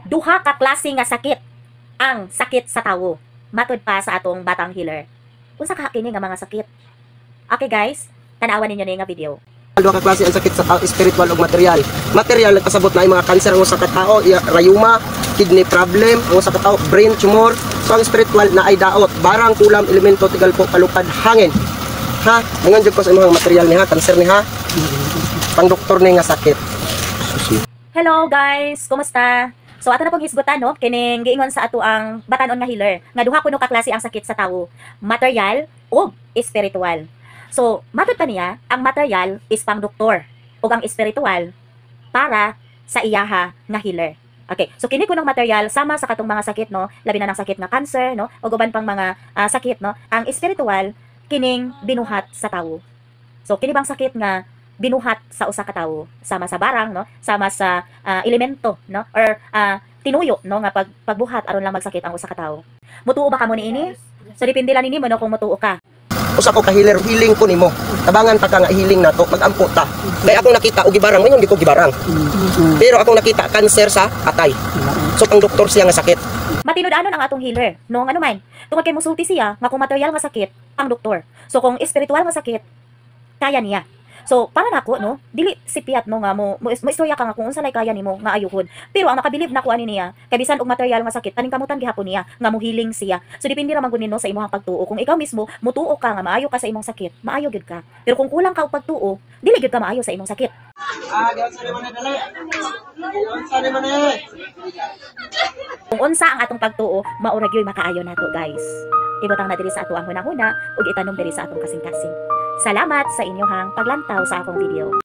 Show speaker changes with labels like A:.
A: duha ka klase nga sakit ang sakit sa tawo. Matud pa sa atong batang healer. Unsa ka kini nga mga sakit? Okay guys, tanawan ninyo ni nga video.
B: Duha ka klase ang sakit sa tao, spiritual ug material. Material nagpasabot na mga cancer ang usa ka tao, rayuma, kidney problem, ang usa ka tao, brain tumor. So ang spiritual na ay daot, barang kulam elemento tigal po kalupad hangin. Ha, mangan jud ko sa imong material ni ha, cancer ni ha. Pang doktor ni nga sakit.
A: Hello guys, kumusta? So ato na pong hisgutan no, kining giingon sa ato ang batanon nga healer. Nga duha kuno ka klase ang sakit sa tawo, material ug spiritual. So matud pa niya, ang material is pang doktor ug ang spiritual para sa iyaha nga healer. Okay, so kini kunong material sama sa katong mga sakit no, labi na ng sakit nga cancer no, ug uban pang mga sakit no. Ang spiritual kining binuhat sa tawo. So kini bang sakit nga binuhat sa usa ka tawo, sama sa barang no, sama sa elemento no, or tinuyo no nga pagbuhat aron lang magsakit ang usa ka tawo. Mutuo ba kamo niini? So depende lang nimo no kung mutuo ka.
B: Usa ko ka healer, healing ko nimo. Tabangan pa ka nga healing nato, magampo ta. Kaya akong nakita og gibarang, mayon di ko gibarang. Pero akong nakita cancer sa atay. So pang doktor siya nga sakit.
A: Matinud-anon ang atong healer no nga naman. Tungod kay musulti siya nga kung material nga sakit ang doktor. So kung spiritual nga sakit kaya niya. So, para nako no, dili sipiat no nga mo istorya ka nga kung unsa lay kaya nimo nga ayuhon. Pero ang makabilib nako ani niya, kay bisan og material nga sakit, kaning kamutan gihapon niya nga mo healing siya. So depende ra man gud no sa imong pagtuo. Kung ikaw mismo mutuo ka nga maayo ka sa imong sakit, maayo gyud ka. Pero kung kulang ka og pagtuo, dili gyud ka maayo sa imong sakit. Kung unsa ang atong pagtuo, maura gyud makaayo nato, guys. Ibutang na diri sa ato ang hunahuna ug itanom diri sa atong kasing-kasing. Salamat sa inyohang paglantaw sa akong video.